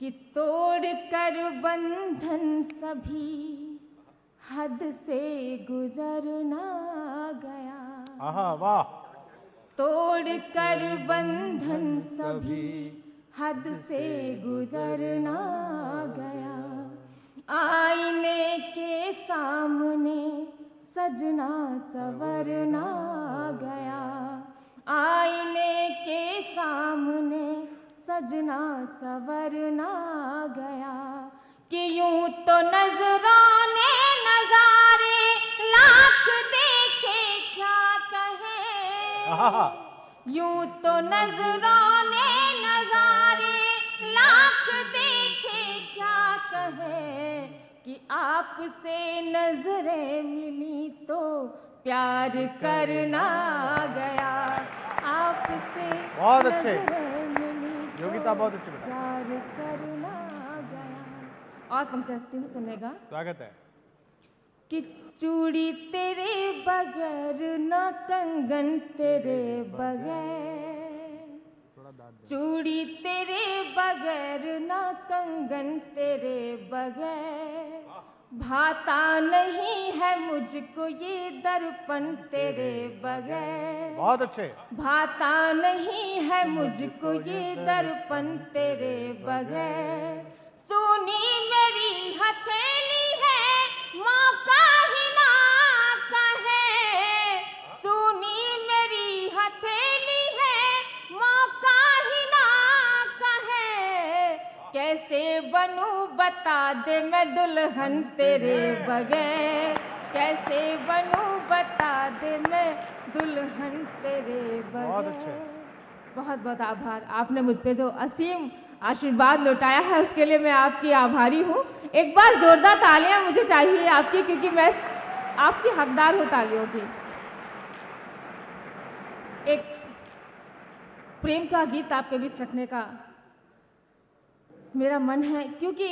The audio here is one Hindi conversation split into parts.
कि तोड़ कर बंधन सभी हद से गुजरना गया। आहा वाह। तोड़ कर बंधन सभी हद से गुजरना गया। आईने के सामने सजना संवरना गया। आईने के सामने सजना संवरना गया। कि यूं तो नजराने नजारे लाख देखे क्या कहे। यूं तो नजराने नजारे लाख देखे क्या कहे। कि आपसे नजरें मिली तो प्यार करना गया। आपसे बहुत अच्छे मिली योगिता, बहुत अच्छे बेटा। प्यार करना गया। और पंक्ति हूँ, सुनेगा। स्वागत है। कि चूड़ी तेरे बगैर न कंगन तेरे बगैर। चूड़ी तेरे बगैर न कंगन तेरे बगैर। भाता नहीं है मुझको ये दर्पण तेरे बगैर। बहुत अच्छे। भाता नहीं है मुझको ये दर्पण तेरे बगैर। सुनी मेरी हथेली है मौका ही ना कहे। सुनी मेरी हथेली है मौका ही ना कहे। कैसे बनूं बता दे मैं दुल्हन तेरे बगैर। कैसे बनूं बता दे मैं दुल्हन तेरे बगैर। बहुत अच्छे। बहुत बहुत आभार। आपने मुझ पे जो असीम आशीर्वाद लौटाया है उसके लिए मैं आपकी आभारी हूँ। एक बार जोरदार तालियां मुझे चाहिए आपकी, क्योंकि मैं आपकी हकदार हूँ तालियों की। एक प्रेम का गीत आपके बीच रखने का मेरा मन है, क्योंकि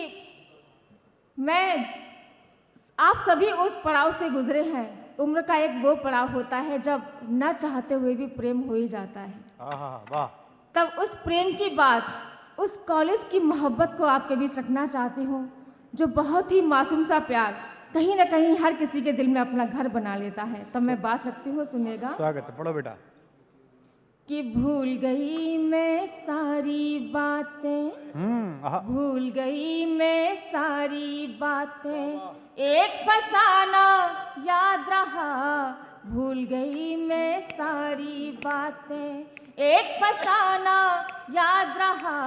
आप सभी उस पड़ाव से गुजरे हैं। उम्र का एक वो पड़ाव होता है जब न चाहते हुए भी प्रेम हो ही जाता है। वाह। तब उस प्रेम की बात, उस कॉलेज की मोहब्बत को आपके बीच रखना चाहती हूँ, जो बहुत ही मासूम सा प्यार कहीं ना कहीं हर किसी के दिल में अपना घर बना लेता है। तब मैं बात रखती हूँ, सुनेगा। स्वागत है, पढ़ो बेटा। कि भूल गई मैं सारी बातें। भूल गई मैं सारी बातें। एक फसाना याद रहा। भूल गई मैं सारी बातें। एक फसाना याद रहा।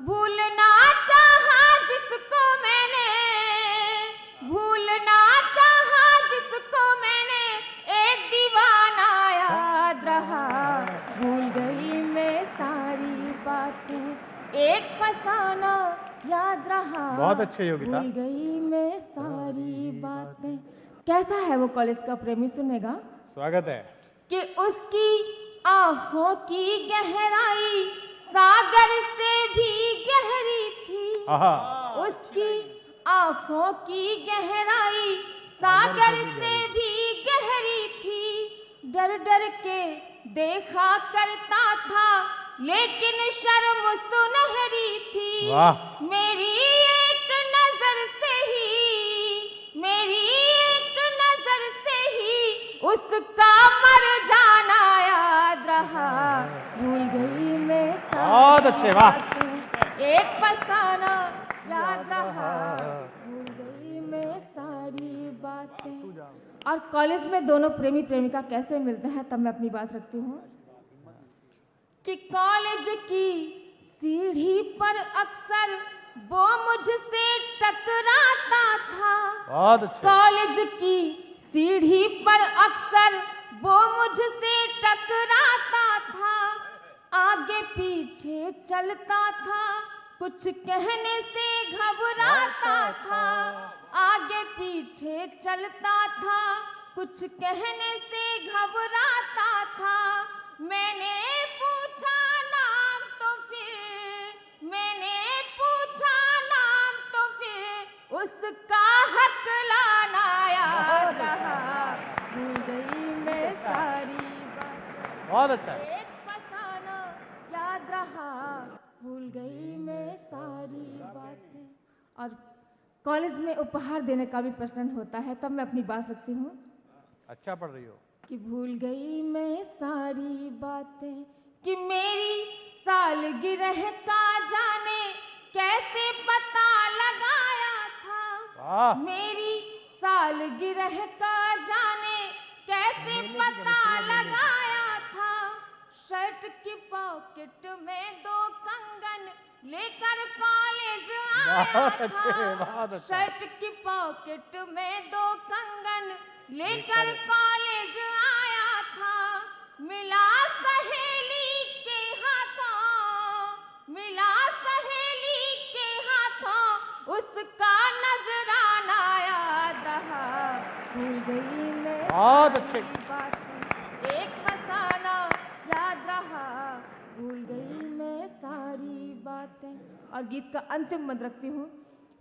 भूलना चाहा जिसको मैंने। भूलना चाहा जिसको मैंने। एक दीवाना याद रहा। भूल गई मैं सारी बातें। एक फसाना याद रहा। बहुत अच्छे योगिता। भूल गई मैं सारी बातें। कैसा है वो कॉलेज का प्रेमी, सुनेगा। स्वागत है। कि उसकी आंखों की गहराई सागर से भी गहरी थी। उसकी आंखों की गहराई सागर से भी गहरी थी। डर डर के देखा करता था लेकिन शर्म सुनहरी थी। मेरी एक नजर से ही, मेरी एक नजर से ही उसका मर जाना याद रहा। भूल गई मैं बहुत अच्छे, वाह। एक फसाना याद रहा। भूल गई मैं सारी बातें। और कॉलेज में दोनों प्रेमी प्रेमिका कैसे मिलते हैं, तब मैं अपनी बात रखती हूँ। कि कॉलेज की सीढ़ी पर अक्सर वो मुझसे टकराता था। बहुत अच्छे। कॉलेज की सीढ़ी पर अक्सर वो मुझसे टकराता था। आगे पीछे चलता था, कुछ कहने से घबराता था। आगे पीछे चलता था, कुछ कहने से घबराता था। मैंने पूछा नाम तो फिर, मैंने पूछा नाम तो फिर उसका हक लाना याद रहा। भूल गई मैं सारी बातें। बहुत अच्छा। एक फसाना याद रहा। भूल गई मैं सारी और कॉलेज में उपहार देने का भी प्रश्न होता है, तब मैं अपनी बात रखती हूँ अच्छा पढ़ रही हो। कि भूल गई मैं सारी बातें कि मेरी सालगिरह का जाने कैसे पता लगाया था। वाह मेरी सालगिरह का जाने कैसे पता लगाया था। शर्ट की पॉकेट में 2 कंगन लेकर कॉलेज आया बहुत अच्छे, था। बहुत अच्छा। शर्ट की पॉकेट में 2 कंगन लेकर कॉलेज आया था। मिला सहेली के हाथों, मिला सहेली के हाथों, उसका नजराना याद रहा। भूल गई मैं बहुत अच्छे। सारी बातें, एक फसाना याद रहा। भूल गई मैं सारी बातें। और गीत का अंतिम मद रखती हूँ।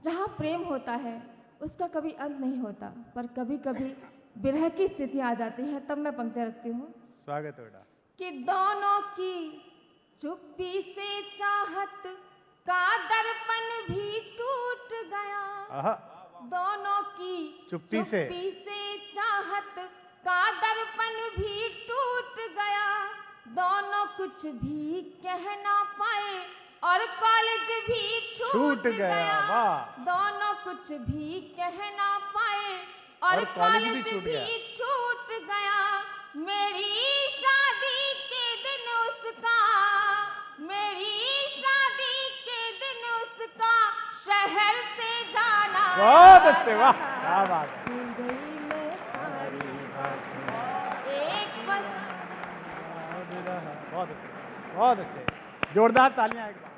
जहाँ प्रेम होता है उसका कभी अंत नहीं होता, पर कभी कभी विरह की स्थिति आ जाती है, तब मैं पंक्तियाँ रखती हूँ स्वागत है बेटा। कि दोनों की चुप्पी से चाहत का दर्पण भी टूट गया। आहा, दोनों की चुप्पी से चाहत का दर्पण भी टूट गया। दोनों कुछ भी कह ना पाए और कॉलेज भी छूट गया। वाह। दोनों कुछ भी कह ना पाए और कॉलेज भी छूट गया। मेरी शादी के दिन उसका, मेरी शादी के दिन उसका शहर से जाना। बहुत अच्छे, वाह क्या बात है। भूल गई मैं सारी बातें, एक बस। बहुत अच्छे, बहुत अच्छे। जोरदार तालियां एक बार।